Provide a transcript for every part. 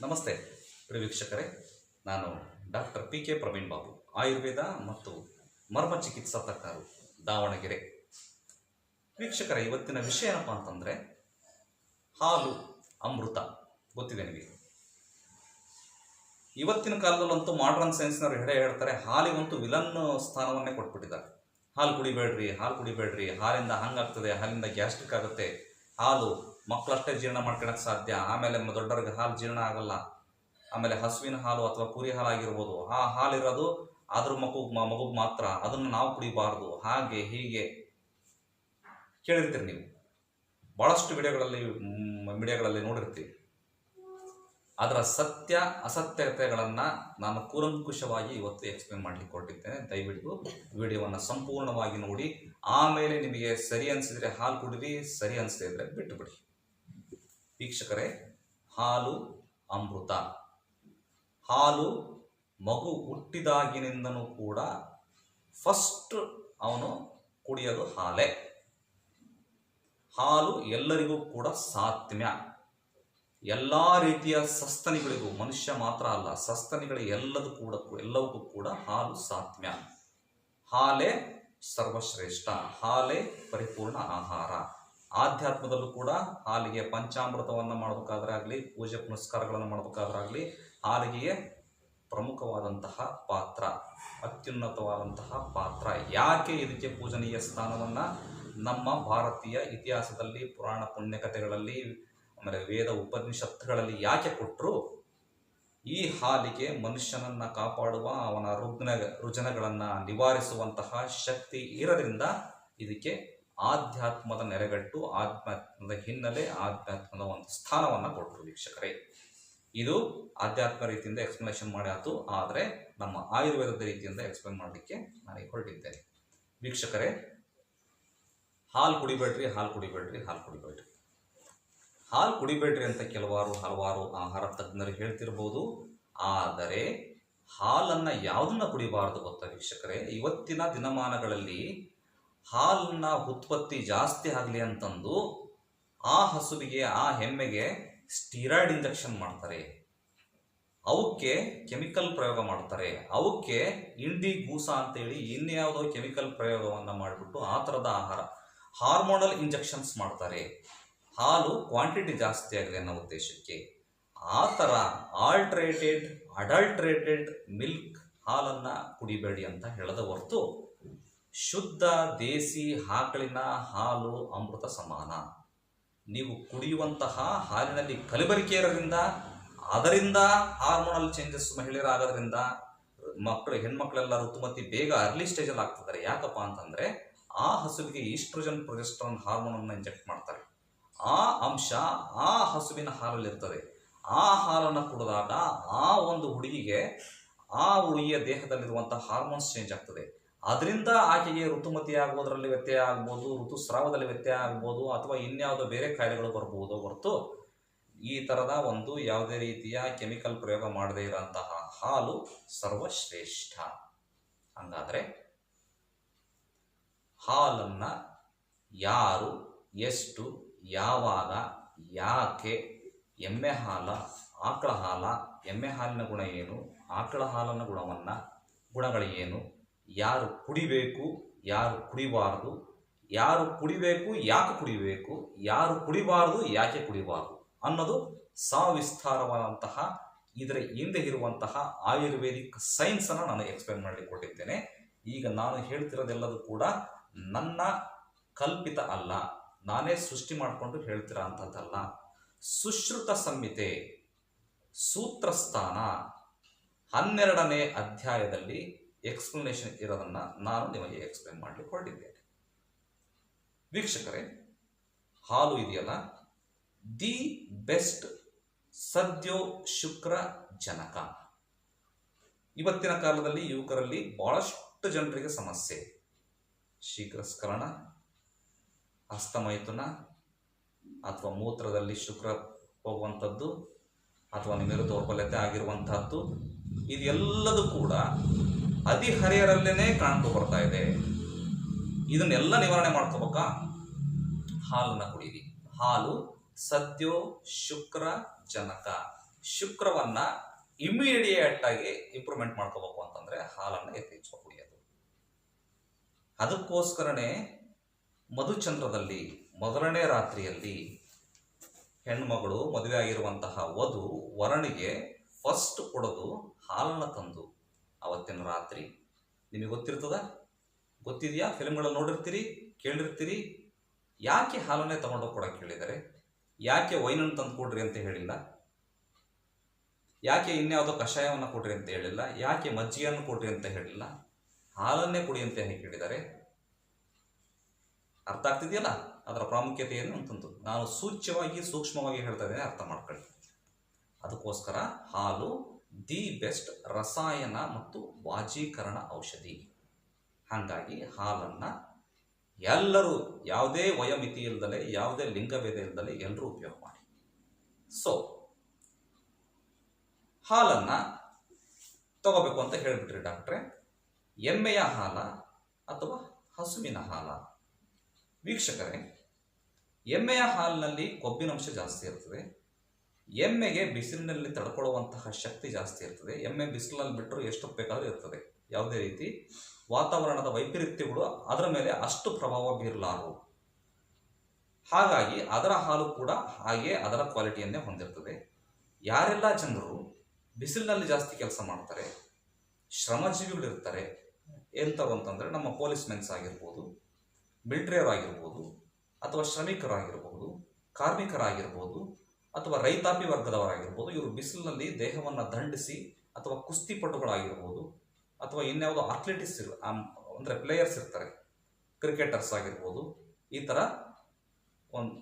ನಮಸ್ತೆ ಪ್ರಿಯ ವೀಕ್ಷಕರೇ, ನಾನು ಡಾಕ್ಟರ್ PK ಪ್ರವೀಣ್ ಬಾಬು, ಆಯುರ್ವೇದ ಮತ್ತು ಮರ್ಮ ಚಿಕಿತ್ಸಾ ತಜ್ಞರು, ದಾವಣಗೆರೆ. ವೀಕ್ಷಕರೇ, ಇವತ್ತಿನ ವಿಷಯ ಏನಪ್ಪ ಅಂತಂದರೆ ಹಾಲು ಅಮೃತ. ಗೊತ್ತಿದೆ ನಿಮಗೆ. ಇವತ್ತಿನ ಕಾಲದಲ್ಲಂತೂ ಮಾಡ್ರನ್ ಸೈನ್ಸ್ನವರು ಹೇಳ್ತಾರೆ, ಹಾಲಿಗಂತೂ ವಿಲನ್ ಸ್ಥಾನವನ್ನೇ ಕೊಟ್ಬಿಟ್ಟಿದ್ದಾರೆ. ಹಾಲು ಕುಡಿಬೇಡ್ರಿ, ಹಾಲು ಕುಡಿಬೇಡ್ರಿ, ಹಾಲಿಂದ ಹಂಗಾಗ್ತದೆ, ಹಾಲಿಂದ ಗ್ಯಾಸ್ಟ್ರಿಕ್ ಆಗುತ್ತೆ, ಹಾಲು ಮಕ್ಕಳಷ್ಟೇ ಜೀರ್ಣ ಮಾಡ್ಕೊಳಕ್ಕೆ ಸಾಧ್ಯ, ಆಮೇಲೆ ದೊಡ್ಡವ್ರಿಗೆ ಹಾಲು ಜೀರ್ಣ ಆಗಲ್ಲ, ಆಮೇಲೆ ಹಸುವಿನ ಹಾಲು ಅಥವಾ ಕುರಿ ಹಾಲು ಆಗಿರ್ಬೋದು, ಆ ಹಾಲಿರೋದು ಅದ್ರ ಮಗುಗೆ ಮಾತ್ರ, ಅದನ್ನು ನಾವು ಕುಡಿಬಾರ್ದು, ಹಾಗೆ ಹೀಗೆ ಕೇಳಿರ್ತೀರಿ ನೀವು. ಭಾಳಷ್ಟು ಮೀಡಿಯಾಗಳಲ್ಲಿ ನೋಡಿರ್ತೀವಿ. ಅದರ ಸತ್ಯ ಅಸತ್ಯತೆಗಳನ್ನು ನಾನು ಕೂಲಂಕುಷವಾಗಿ ಇವತ್ತು ಎಕ್ಸ್ಪ್ಲೇನ್ ಮಾಡಲಿಕ್ಕೆ ಹೊರಟಿದ್ದೇನೆ. ದಯವಿಟ್ಟು ವಿಡಿಯೋವನ್ನು ಸಂಪೂರ್ಣವಾಗಿ ನೋಡಿ. ಆಮೇಲೆ ನಿಮಗೆ ಸರಿ ಅನಿಸಿದರೆ ಹಾಲು ಕುಡಿರಿ, ಸರಿ ಅನಿಸದೇ ಇದ್ದರೆ ಬಿಟ್ಟು ಬಿಡಿ. ವೀಕ್ಷಕರೇ, ಹಾಲು ಅಮೃತ. ಹಾಲು ಮಗು ಹುಟ್ಟಿದಾಗಿನಿಂದನೂ ಕೂಡ ಫಸ್ಟ್ ಅವನು ಕುಡಿಯೋದು ಹಾಲೇ. ಹಾಲು ಎಲ್ಲರಿಗೂ ಕೂಡ ಸಾತ್ಮ್ಯ. ಎಲ್ಲ ರೀತಿಯ ಸಸ್ತನಿಗಳಿಗೂ, ಮನುಷ್ಯ ಮಾತ್ರ ಅಲ್ಲ, ಸಸ್ತನಿಗಳಿಗೆ ಎಲ್ಲವಕ್ಕೂ ಕೂಡ ಹಾಲು ಸಾತ್ಮ್ಯ. ಹಾಲೇ ಸರ್ವಶ್ರೇಷ್ಠ, ಹಾಲೇ ಪರಿಪೂರ್ಣ ಆಹಾರ. ಆಧ್ಯಾತ್ಮದಲ್ಲೂ ಕೂಡ ಹಾಲಿಗೆ ಪಂಚಾಮೃತವನ್ನು ಮಾಡಬೇಕಾದ್ರೆ ಆಗಲಿ, ಪೂಜೆ ಪುನಸ್ಕಾರಗಳನ್ನು ಮಾಡಬೇಕಾದ್ರಾಗಲಿ, ಹಾಲಿಗೆ ಪ್ರಮುಖವಾದಂತಹ ಪಾತ್ರ, ಅತ್ಯುನ್ನತವಾದಂತಹ ಪಾತ್ರ. ಯಾಕೆ ಇದಕ್ಕೆ ಪೂಜನೀಯ ಸ್ಥಾನವನ್ನು ನಮ್ಮ ಭಾರತೀಯ ಇತಿಹಾಸದಲ್ಲಿ, ಪುರಾಣ ಪುಣ್ಯಕಥೆಗಳಲ್ಲಿ, ಆಮೇಲೆ ವೇದ ಉಪನಿಷತ್ತುಗಳಲ್ಲಿ ಯಾಕೆ ಕೊಟ್ಟರು? ಈ ಹಾಲಿಗೆ ಮನುಷ್ಯನನ್ನು ಕಾಪಾಡುವ, ಅವನ ರುಜನಗಳನ್ನು ನಿವಾರಿಸುವಂತಹ ಶಕ್ತಿ ಇರೋದ್ರಿಂದ ಇದಕ್ಕೆ ಆಧ್ಯಾತ್ಮದ ನೆರೆಗಟ್ಟು, ಆಧ್ಯಾತ್ಮದ ಹಿನ್ನೆಲೆ, ಆಧ್ಯಾತ್ಮದ ಒಂದು ಸ್ಥಾನವನ್ನು ಕೊಟ್ಟರು. ವೀಕ್ಷಕರೇ, ಇದು ಆಧ್ಯಾತ್ಮ ರೀತಿಯಿಂದ ಎಕ್ಸ್ಪ್ಲನೇಷನ್ ಮಾಡಿ ಆಯಿತು, ಆದರೆ ನಮ್ಮ ಆಯುರ್ವೇದದ ರೀತಿಯಿಂದ ಎಕ್ಸ್ಪ್ಲೇನ್ ಮಾಡಲಿಕ್ಕೆ ನಾನು ಹೊರಟಿದ್ದೇನೆ. ವೀಕ್ಷಕರೇ, ಹಾಲು ಕುಡಿಬೇಡ್ರಿ, ಹಾಲು ಕುಡಿಬೇಡ್ರಿ, ಹಾಲು ಕುಡಿಬೇಡ್ರಿ, ಹಾಲು ಕುಡಿಬೇಡ್ರಿ ಅಂತ ಹಲವಾರು ಆಹಾರ ತಜ್ಞರು ಹೇಳ್ತಿರ್ಬೋದು. ಆದರೆ ಹಾಲನ್ನು ಯಾವುದನ್ನ ಕುಡಿಬಾರ್ದು ಗೊತ್ತಾ ವೀಕ್ಷಕರೇ? ಇವತ್ತಿನ ದಿನಮಾನಗಳಲ್ಲಿ ಹಾಲನ್ನ ಉತ್ಪತ್ತಿ ಜಾಸ್ತಿ ಆಗಲಿ ಅಂತಂದು ಆ ಹಸುವಿಗೆ, ಆ ಎಮ್ಮೆಗೆ ಸ್ಟೀರಾಯ್ಡ್ ಇಂಜೆಕ್ಷನ್ ಮಾಡ್ತಾರೆ, ಅವಕ್ಕೆ ಕೆಮಿಕಲ್ ಪ್ರಯೋಗ ಮಾಡ್ತಾರೆ, ಅವಕ್ಕೆ ಇಂಡಿ ಗೂಸ ಅಂತೇಳಿ ಇನ್ಯಾವುದೋ ಕೆಮಿಕಲ್ ಪ್ರಯೋಗವನ್ನು ಮಾಡಿಬಿಟ್ಟು ಆ ಥರದ ಆಹಾರ, ಹಾರ್ಮೋನಲ್ ಇಂಜೆಕ್ಷನ್ಸ್ ಮಾಡ್ತಾರೆ, ಹಾಲು ಕ್ವಾಂಟಿಟಿ ಜಾಸ್ತಿ ಆಗಲಿ ಅನ್ನೋ ಉದ್ದೇಶಕ್ಕೆ. ಆ ಥರ ಅಡಲ್ಟ್ರೇಟೆಡ್ ಮಿಲ್ಕ್ ಹಾಲನ್ನು ಕುಡಿಬೇಡಿ ಅಂತ ಹೇಳದ ಹೊರತು, ಶುದ್ಧ ದೇಸಿ ಆಕಳಿನ ಹಾಲು ಅಮೃತ ಸಮಾನ. ನೀವು ಕುಡಿಯುವಂತಹ ಹಾಲಿನಲ್ಲಿ ಕಲಬೆರಕೆ ಇರೋದ್ರಿಂದ, ಅದರಿಂದ ಹಾರ್ಮೋನಲ್ ಚೇಂಜಸ್ ಮಹಿಳೆಯರಾಗೋದ್ರಿಂದ ಹೆಣ್ಮಕ್ಳೆಲ್ಲ ಋತುಮತಿ ಬೇಗ ಅರ್ಲಿ ಸ್ಟೇಜಲ್ಲಿ ಆಗ್ತಿದ್ದಾರೆ. ಯಾಕಪ್ಪ ಅಂತಂದರೆ ಆ ಹಸುವಿಗೆ ಈಸ್ಟ್ರೋಜನ್ ಪ್ರೊಜೆಸ್ಟ್ರಾನ್ ಹಾರ್ಮೋನನ್ನು ಇಂಜೆಕ್ಟ್ ಮಾಡ್ತಾರೆ. ಆ ಅಂಶ ಆ ಹಸುವಿನ ಹಾಲಲ್ಲಿರ್ತದೆ. ಆ ಹಾಲನ್ನು ಕುಡಿದಾಗ ಆ ಒಂದು ಹುಡುಗಿಗೆ, ಆ ಹುಡುಗಿಯ ದೇಹದಲ್ಲಿರುವಂಥ ಹಾರ್ಮೋನ್ಸ್ ಚೇಂಜ್ ಆಗ್ತದೆ. ಅದರಿಂದ ಆಕೆಗೆ ಋತುಮತಿ ಆಗೋದ್ರಲ್ಲಿ ವ್ಯತ್ಯಯ ಆಗ್ಬೋದು, ಋತುಸ್ರಾವದಲ್ಲಿ ವ್ಯತ್ಯಯ ಆಗ್ಬೋದು, ಅಥವಾ ಇನ್ಯಾವುದೋ ಬೇರೆ ಕಾಯಿಲೆಗಳು ಬರ್ಬೋದು ಹೊರತು ಈ ಥರದ ಒಂದು ಯಾವುದೇ ರೀತಿಯ ಕೆಮಿಕಲ್ ಪ್ರಯೋಗ ಮಾಡದೇ ಇರೋಂತಹ ಹಾಲು ಸರ್ವಶ್ರೇಷ್ಠ. ಹಂಗಾದರೆ ಹಾಲನ್ನು ಯಾರು, ಎಷ್ಟು, ಯಾವಾಗ, ಯಾಕೆ, ಎಮ್ಮೆ ಹಾಲ, ಆಕಳ ಹಾಲ, ಎಮ್ಮೆ ಹಾಲಿನ ಗುಣ ಏನು, ಆಕಳ ಹಾಲಿನ ಗುಣಗಳು ಏನು, ಯಾರು ಕುಡಿಬೇಕು, ಯಾರು ಕುಡಿಬಾರ್ದು, ಯಾರು ಕುಡಿಬೇಕು, ಯಾಕೆ ಕುಡಿಬೇಕು, ಯಾರು ಕುಡಿಬಾರ್ದು, ಯಾಕೆ ಕುಡಿಬಾರ್ದು ಅನ್ನೋದು ಸವಿಸ್ತಾರವಾದಂತಹ, ಇದರ ಹಿಂದೆ ಇರುವಂತಹ ಆಯುರ್ವೇದಿಕ್ ಸೈನ್ಸನ್ನು ನಾನು ಎಕ್ಸ್ಪ್ಲೇನ್ ಮಾಡಲಿಕ್ಕೆ ಕೊಟ್ಟಿದ್ದೇನೆ. ಈಗ ನಾನು ಹೇಳ್ತಿರೋದೆಲ್ಲದೂ ಕೂಡ ನನ್ನ ಕಲ್ಪಿತ ಅಲ್ಲ, ನಾನೇ ಸೃಷ್ಟಿ ಮಾಡಿಕೊಂಡು ಹೇಳ್ತಿರೋ ಅಂಥದ್ದಲ್ಲ. ಸುಶ್ರುತ ಸಂಹಿತೆ ಸೂತ್ರಸ್ಥಾನ 12ನೇ ಅಧ್ಯಾಯದಲ್ಲಿ ಎಕ್ಸ್ಪ್ಲನೇಷನ್ ಇರೋದನ್ನು ನಾನು ನಿಮಗೆ ಎಕ್ಸ್ಪ್ಲೇನ್ ಮಾಡಲಿಕ್ಕೆ ಹೊರಟಿದ್ದೇನೆ. ವೀಕ್ಷಕರೇ, ಹಾಲು ಇದೆಯಲ್ಲ, ದಿ ಬೆಸ್ಟ್ ಸದ್ಯೋ ಶುಕ್ರ ಜನಕ. ಇವತ್ತಿನ ಕಾಲದಲ್ಲಿ ಯುವಕರಲ್ಲಿ ಬಹಳಷ್ಟು ಜನರಿಗೆ ಸಮಸ್ಯೆ, ಶೀಘ್ರಸ್ಖಲನ, ಹಸ್ತಮೈಥುನ, ಅಥವಾ ಮೂತ್ರದಲ್ಲಿ ಶುಕ್ರ ಹೋಗುವಂಥದ್ದು, ಅಥವಾ ನಿಮಿರು ದೌರ್ಬಲ್ಯತೆ ಆಗಿರುವಂತಹದ್ದು, ಇದೆಲ್ಲದೂ ಕೂಡ ಹದಿಹರೆಯರಲ್ಲೇ ಕಾಣ್ಕೊ ಬರ್ತಾ ಇದೆ. ಇದನ್ನೆಲ್ಲ ನಿವಾರಣೆ ಮಾಡ್ಕೋಬೇಕಾ? ಹಾಲನ್ನು ಕುಡೀರಿ. ಹಾಲು ಸದ್ಯೋ ಶುಕ್ರ ಜನಕ. ಶುಕ್ರವನ್ನ ಇಮಿಡಿಯೇಟ್ ಆಗಿ ಇಂಪ್ರೂವ್ಮೆಂಟ್ ಮಾಡ್ಕೋಬೇಕು ಅಂತಂದ್ರೆ ಹಾಲನ್ನು ಯಥೇಚ್ಛ ಕುಡಿಯೋದು. ಅದಕ್ಕೋಸ್ಕರನೇ ಮಧುಚಂದ್ರದಲ್ಲಿ ಮೊದಲನೇ ರಾತ್ರಿಯಲ್ಲಿ ಹೆಣ್ಮಗಳು ಮದುವೆ ಆಗಿರುವಂತಹ ವಧು ವರನಿಗೆ ಫಸ್ಟ್ ಕೊಡೋದು ಹಾಲನ್ನು ತಂದು ಅವತ್ತಿನ ರಾತ್ರಿ. ನಿಮಗೆ ಗೊತ್ತಿರ್ತದ, ಗೊತ್ತಿದೆಯಾ? ಫಿಲ್ಮ್ಗಳಲ್ಲಿ ನೋಡಿರ್ತೀರಿ, ಕೇಳಿರ್ತೀರಿ. ಯಾಕೆ ಹಾಲನ್ನೇ ತಗೊಂಡೋಗಿ ಕೊಡಕ್ಕೆ ಹೇಳಿದ್ದಾರೆ? ಯಾಕೆ ವೈನನ್ನು ತಂದು ಕೊಡ್ರಿ ಅಂತ ಹೇಳಿಲ್ಲ? ಯಾಕೆ ಇನ್ಯಾವುದೋ ಕಷಾಯವನ್ನು ಕೊಡ್ರಿ ಅಂತ ಹೇಳಿಲ್ಲ? ಯಾಕೆ ಮಜ್ಜಿಗೆಯನ್ನು ಕೊಡ್ರಿ ಅಂತ ಹೇಳಿಲ್ಲ? ಹಾಲನ್ನೇ ಕುಡಿ ಅಂತ ಹೇಗೆ ಹೇಳಿದ್ದಾರೆ? ಅರ್ಥ ಆಗ್ತಿದೆಯಲ್ಲ ಅದರ ಪ್ರಾಮುಖ್ಯತೆ ಏನು ಅಂತಂದು ನಾನು ಸೂಕ್ಷ್ಮವಾಗಿ ಹೇಳ್ತಾ ಇದ್ದೇನೆ, ಅರ್ಥ ಮಾಡ್ಕೊಳ್ಳಿ. ಅದಕ್ಕೋಸ್ಕರ ಹಾಲು ದಿ ಬೆಸ್ಟ್ ರಸಾಯನ ಮತ್ತು ವಾಜೀಕರಣ ಔಷಧಿ. ಹಾಗಾಗಿ ಹಾಲನ್ನು ಎಲ್ಲರೂ ಯಾವುದೇ ವಯೋಮಿತಿ ಇಲ್ಲದಲೆ, ಯಾವುದೇ ಲಿಂಗಭೇದ ಇಲ್ಲದಲೆ ಎಲ್ಲರೂ ಉಪಯೋಗ ಮಾಡಿ. ಸೊ ಹಾಲನ್ನು ತಗೋಬೇಕು ಅಂತ ಹೇಳಿಬಿಟ್ರಿ ಡಾಕ್ಟ್ರೆ. ಎಮ್ಮೆಯ ಹಾಲ ಅಥವಾ ಹಸುವಿನ ಹಾಲ? ವೀಕ್ಷಕರೇ, ಎಮ್ಮೆಯ ಹಾಲಿನಲ್ಲಿ ಕೊಬ್ಬಿನಂಶ ಜಾಸ್ತಿ ಇರ್ತದೆ. ಎಮ್ಮೆಗೆ ಬಿಸಿಲಿನಲ್ಲಿ ತಡ್ಕೊಳ್ಳುವಂತಹ ಶಕ್ತಿ ಜಾಸ್ತಿ ಇರ್ತದೆ. ಎಮ್ಮೆ ಬಿಸಿಲಲ್ಲಿ ಬಿಟ್ಟರು ಎಷ್ಟು ಬೇಕಾದರೂ ಇರ್ತದೆ. ಯಾವುದೇ ರೀತಿ ವಾತಾವರಣದ ವೈಪರೀತ್ಯಗಳು ಅದರ ಮೇಲೆ ಅಷ್ಟು ಪ್ರಭಾವ ಬೀರಲಾರವು. ಹಾಗಾಗಿ ಅದರ ಹಾಲು ಕೂಡ ಹಾಗೆ ಅದರ ಕ್ವಾಲಿಟಿಯನ್ನೇ ಹೊಂದಿರ್ತದೆ. ಯಾರೆಲ್ಲ ಜನರು ಬಿಸಿಲಿನಲ್ಲಿ ಜಾಸ್ತಿ ಕೆಲಸ ಮಾಡ್ತಾರೆ, ಶ್ರಮಜೀವಿಗಳಿರ್ತಾರೆ, ಎಂಥವ್ರು ಅಂತಂದರೆ ನಮ್ಮ ಪೊಲೀಸ್ ಮೆನ್ಸ್ ಆಗಿರ್ಬೋದು, ಮಿಲಿಟರಿಯವರಾಗಿರ್ಬೋದು, ಅಥವಾ ಶ್ರಮಿಕರಾಗಿರ್ಬೋದು, ಕಾರ್ಮಿಕರಾಗಿರ್ಬೋದು, ಅಥವಾ ರೈತಾಪಿ ವರ್ಗದವರಾಗಿರ್ಬೋದು. ಇವರು ಬಿಸಿಲಿನಲ್ಲಿ ದೇಹವನ್ನು ದಂಡಿಸಿ, ಅಥವಾ ಕುಸ್ತಿಪಟುಗಳಾಗಿರ್ಬೋದು, ಅಥವಾ ಇನ್ಯಾವುದೋ ಅಥ್ಲೆಟಿಕ್ಸ್ ಅಂದರೆ ಪ್ಲೇಯರ್ಸ್ ಇರ್ತಾರೆ, ಕ್ರಿಕೆಟರ್ಸ್ ಆಗಿರ್ಬೋದು, ಈ ಥರ ಒಂದು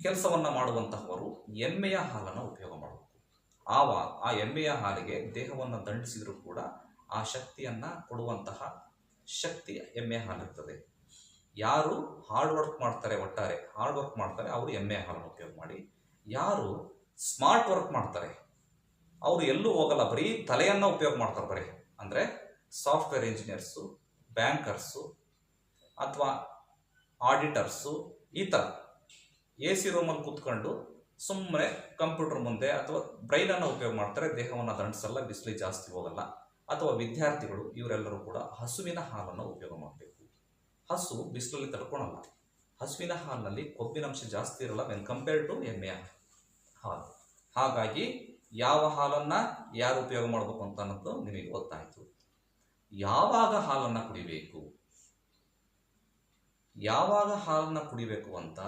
ಕೆಲಸವನ್ನು ಮಾಡುವಂತಹವರು ಎಮ್ಮೆಯ ಹಾಲನ್ನು ಉಪಯೋಗ ಮಾಡಬೇಕು. ಆವಾಗ ಆ ಎಮ್ಮೆಯ ಹಾಲಿಗೆ ದೇಹವನ್ನು ದಂಡಿಸಿದರೂ ಕೂಡ ಆ ಶಕ್ತಿಯನ್ನು ಕೊಡುವಂತಹ ಶಕ್ತಿ ಎಮ್ಮೆಯ ಹಾಲಿರ್ತದೆ. ಯಾರು ಹಾರ್ಡ್ ವರ್ಕ್ ಮಾಡ್ತಾರೆ, ಒಟ್ಟಾರೆ ಹಾರ್ಡ್ ವರ್ಕ್ ಮಾಡ್ತಾರೆ, ಅವರು ಎಮ್ಮೆಯ ಹಾಲನ್ನು ಉಪಯೋಗ ಮಾಡಿ. ಯಾರು ಸ್ಮಾರ್ಟ್ ವರ್ಕ್ ಮಾಡ್ತಾರೆ ಅವರು ಎಲ್ಲೂ ಹೋಗಲ್ಲ, ಬರೀ ತಲೆಯನ್ನು ಉಪಯೋಗ ಮಾಡ್ತಾರೆ. ಬರೀ ಅಂದರೆ ಸಾಫ್ಟ್ವೇರ್ ಇಂಜಿನಿಯರ್ಸು, ಬ್ಯಾಂಕರ್ಸು, ಅಥವಾ ಆಡಿಟರ್ಸು, ಈ ಥರ AC ರೂಮಲ್ಲಿ ಕೂತ್ಕೊಂಡು ಸುಮ್ಮನೆ ಕಂಪ್ಯೂಟರ್ ಮುಂದೆ ಅಥವಾ ಬ್ರೈನನ್ನು ಉಪಯೋಗ ಮಾಡ್ತಾರೆ, ದೇಹವನ್ನು ದಂಡಿಸಲ್ಲ, ಬಿಸಿಲು ಜಾಸ್ತಿ ಹೋಗಲ್ಲ. ಅಥವಾ ವಿದ್ಯಾರ್ಥಿಗಳು, ಇವರೆಲ್ಲರೂ ಕೂಡ ಹಸುವಿನ ಹಾಲನ್ನು ಉಪಯೋಗ ಮಾಡಬೇಕು. ಹಸು ಬಿಸಿಲಲ್ಲಿ ತಡ್ಕೊಳಲ್ಲ. ಹಸುವಿನ ಹಾಲಿನಲ್ಲಿ ಕೊಬ್ಬಿನಂಶ ಜಾಸ್ತಿ ಇರಲ್ಲ ವೆನ್ ಕಂಪೇರ್ಡ್ ಟು ಎಮ್ಮೆಯ ಹಾಲು. ಹಾಗಾಗಿ ಯಾವ ಹಾಲನ್ನು ಯಾರು ಉಪಯೋಗ ಮಾಡಬೇಕು ಅಂತ ಅನ್ನೋದು ನಿಮಗೆ ಗೊತ್ತಾಯಿತು. ಯಾವಾಗ ಹಾಲನ್ನು ಕುಡಿಬೇಕು, ಯಾವಾಗ ಹಾಲನ್ನು ಕುಡಿಬೇಕು ಅಂತ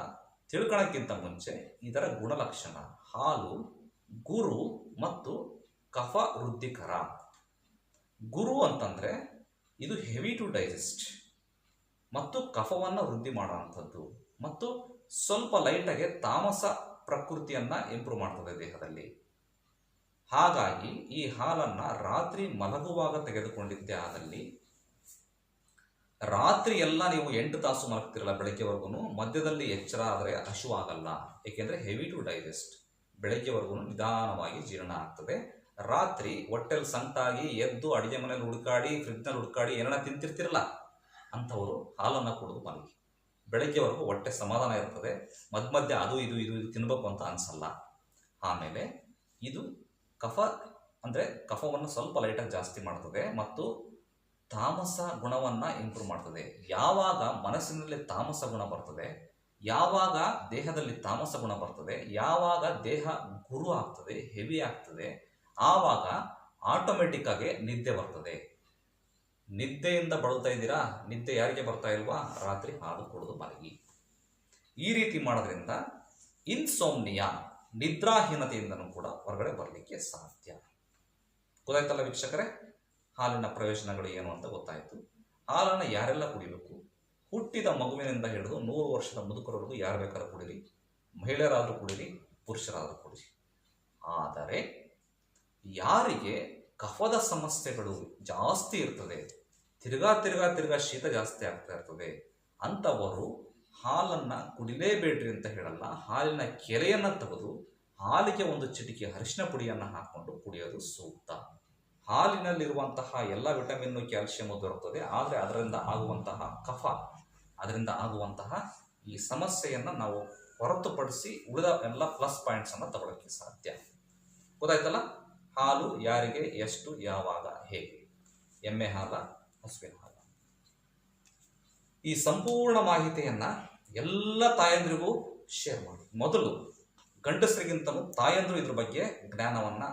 ತಿಳ್ಕೊಳ್ಳೋಕ್ಕಿಂತ ಮುಂಚೆ ಇದರ ಗುಣಲಕ್ಷಣ. ಹಾಲು ಗುರು ಮತ್ತು ಕಫ ವೃದ್ಧಿಕರ. ಗುರು ಅಂತಂದರೆ ಇದು ಹೆವಿ ಟು ಡೈಜೆಸ್ಟ್ ಮತ್ತು ಕಫವನ್ನು ವೃದ್ಧಿ ಮಾಡುವಂಥದ್ದು, ಮತ್ತು ಸ್ವಲ್ಪ ಲೈಟಾಗಿ ತಾಮಸ ಪ್ರಕೃತಿಯನ್ನು ಇಂಪ್ರೂವ್ ಮಾಡ್ತದೆ ದೇಹದಲ್ಲಿ. ಹಾಗಾಗಿ ಈ ಹಾಲನ್ನು ರಾತ್ರಿ ಮಲಗುವಾಗ ತೆಗೆದುಕೊಂಡಿದ್ದೇ ಆದಲ್ಲಿ, ರಾತ್ರಿ ಎಲ್ಲ ನೀವು 8 ತಾಸು ಮಲಗ್ತಿರಲ್ಲ ಬೆಳಗ್ಗೆವರೆಗೂ, ಮಧ್ಯದಲ್ಲಿ ಎಚ್ಚರ ಆದರೆ ಹಶುವಾಗಲ್ಲ. ಏಕೆಂದರೆ ಹೆವಿ ಟು ಡೈಜೆಸ್ಟ್. ಬೆಳಗ್ಗೆವರೆಗೂ ನಿಧಾನವಾಗಿ ಜೀರ್ಣ ಆಗ್ತದೆ. ರಾತ್ರಿ ಹೊಟ್ಟೆಲ್ ಸಂಟಾಗಿ ಎದ್ದು ಅಡುಗೆ ಮನೇಲಿ ಹುಡುಕಾಡಿ, ಫ್ರಿಜ್ನಲ್ಲಿ ಹುಡುಕಾಡಿ ಏನಾರ ತಿಂತಿರ್ತಿರಲ್ಲ, ಅಂಥವರು ಹಾಲನ್ನು ಕುಡಿದು ಮಲಗಿ. ಬೆಳಗ್ಗೆವರೆಗೂ ಹೊಟ್ಟೆ ಸಮಾಧಾನ ಇರ್ತದೆ. ಮಧ್ಯ ಅದು ಇದು ತಿನ್ನಬೇಕು ಅಂತ ಅನಿಸಲ್ಲ. ಆಮೇಲೆ ಇದು ಕಫ ಅಂದರೆ ಕಫವನ್ನು ಸ್ವಲ್ಪ ಲೈಟಾಗಿ ಜಾಸ್ತಿ ಮಾಡ್ತದೆ ಮತ್ತು ತಾಮಸ ಗುಣವನ್ನು ಇಂಪ್ರೂವ್ ಮಾಡ್ತದೆ. ಯಾವಾಗ ಮನಸ್ಸಿನಲ್ಲಿ ತಾಮಸ ಗುಣ ಬರ್ತದೆ, ಯಾವಾಗ ದೇಹದಲ್ಲಿ ತಾಮಸ ಗುಣ ಬರ್ತದೆ, ಯಾವಾಗ ದೇಹ ಗುರು ಆಗ್ತದೆ, ಹೆವಿ ಆಗ್ತದೆ, ಆವಾಗ ಆಟೋಮೆಟಿಕ್ ಆಗಿ ನಿದ್ದೆ ಬರ್ತದೆ. ನಿದ್ದೆಯಿಂದ ಬಳಲ್ತಾ ಇದ್ದೀರಾ? ನಿದ್ದೆ ಯಾರಿಗೆ ಬರ್ತಾ ಇಲ್ವಾ? ರಾತ್ರಿ ಹಾಲು ಕುಡಿದು ಮಲಗಿ. ಈ ರೀತಿ ಮಾಡೋದ್ರಿಂದ ಇನ್ಸೋಮ್ನಿಯಾ, ನಿದ್ರಾಹೀನತೆಯಿಂದನೂ ಕೂಡ ಹೊರಗಡೆ ಬರಲಿಕ್ಕೆ ಸಾಧ್ಯ. ಗೊತ್ತಾಯ್ತಲ್ಲ ವೀಕ್ಷಕರೇ, ಹಾಲಿನ ಪ್ರಯೋಜನಗಳು ಏನು ಅಂತ ಗೊತ್ತಾಯಿತು. ಹಾಲನ್ನು ಯಾರೆಲ್ಲ ಕುಡಿಬೇಕು? ಹುಟ್ಟಿದ ಮಗುವಿನಿಂದ ಹಿಡಿದು 100 ವರ್ಷದ ಮುದುಕರವರೆಗೂ ಯಾರು ಬೇಕಾದ್ರೂ ಕುಡಿರಿ. ಮಹಿಳೆಯರಾದರೂ ಕುಡಿರಿ, ಪುರುಷರಾದರೂ ಕುಡಿರಿ. ಆದರೆ ಯಾರಿಗೆ ಕಫದ ಸಮಸ್ಯೆಗಳು ಜಾಸ್ತಿ ಇರ್ತದೆ, ತಿರ್ಗಾ ಶೀತ ಜಾಸ್ತಿ ಆಗ್ತಾ ಇರ್ತದೆ, ಅಂಥವರು ಹಾಲನ್ನು ಕುಡಿಲೇಬೇಡ್ರಿ ಅಂತ ಹೇಳಲ್ಲ. ಹಾಲಿನ ಕೆರೆಯನ್ನು ತೆಗೆದು ಹಾಲಿಗೆ ಒಂದು ಚಿಟಿಕೆ ಅರಿಶಿನ ಪುಡಿಯನ್ನು ಹಾಕ್ಕೊಂಡು ಕುಡಿಯೋದು ಸೂಕ್ತ. ಹಾಲಿನಲ್ಲಿರುವಂತಹ ಎಲ್ಲ ವಿಟಮಿನ್ನು, ಕ್ಯಾಲ್ಸಿಯಮು ದೊರಕುತ್ತದೆ. ಆದರೆ ಅದರಿಂದ ಆಗುವಂತಹ ಕಫ, ಅದರಿಂದ ಆಗುವಂತಹ ಈ ಸಮಸ್ಯೆಯನ್ನು ನಾವು ಹೊರತುಪಡಿಸಿ ಉಳಿದ ಎಲ್ಲ ಪ್ಲಸ್ ಪಾಯಿಂಟ್ಸನ್ನು ತಗೊಳ್ಳೋಕ್ಕೆ ಸಾಧ್ಯ. ಗೊತ್ತಾಯ್ತಲ್ಲ? ಹಾಲು ಯಾರಿಗೆ ಎಷ್ಟು ಯಾವಾಗ ಹೇಗೆ, ಎಮ್ಮೆ ಹಾಲ ಹಸುವಿನ ಹಾಲ, ಈ ಸಂಪೂರ್ಣ ಮಾಹಿತಿಯನ್ನು ಎಲ್ಲ ತಾಯಂದ್ರಿಗೂ ಶೇರ್ ಮಾಡಿ. ಮೊದಲು ಗಂಡಸರಿಗಿಂತಲೂ ತಾಯಂದ್ರು ಇದ್ರ ಬಗ್ಗೆ ಜ್ಞಾನವನ್ನು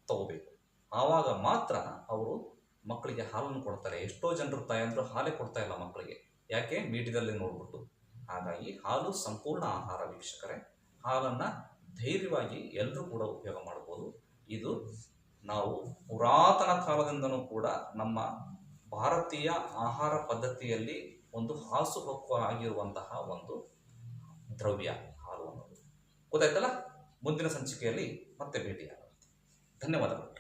ತಗೋಬೇಕು. ಆವಾಗ ಮಾತ್ರ ಅವರು ಮಕ್ಕಳಿಗೆ ಹಾಲನ್ನು ಕೊಡ್ತಾರೆ. ಎಷ್ಟೋ ಜನರು ತಾಯಂದ್ರು ಹಾಲೇ ಕೊಡ್ತಾ ಇಲ್ಲ ಮಕ್ಕಳಿಗೆ, ಯಾಕೆ? ಮೀಡಿಯಾದಲ್ಲಿ ನೋಡ್ಬಿಟ್ಟು. ಹಾಗಾಗಿ ಹಾಲು ಸಂಪೂರ್ಣ ಆಹಾರ ವೀಕ್ಷಕರೇ. ಹಾಲನ್ನು ಧೈರ್ಯವಾಗಿ ಎಲ್ಲರೂ ಕೂಡ ಉಪಯೋಗ ಮಾಡ್ಬೋದು. ಇದು ನಾವು ಪುರಾತನ ಕಾಲದಿಂದನೂ ಕೂಡ ನಮ್ಮ ಭಾರತೀಯ ಆಹಾರ ಪದ್ಧತಿಯಲ್ಲಿ ಒಂದು ಹಾಸುಹೊಕ್ಕು ಆಗಿರುವಂತಹ ಒಂದು ದ್ರವ್ಯ ಹಾಲು ಅನ್ನೋದು. ಗೊತ್ತಾಯ್ತಲ್ಲ? ಮುಂದಿನ ಸಂಚಿಕೆಯಲ್ಲಿ ಮತ್ತೆ ಭೇಟಿಯಾಗುತ್ತೆ. ಧನ್ಯವಾದಗಳು.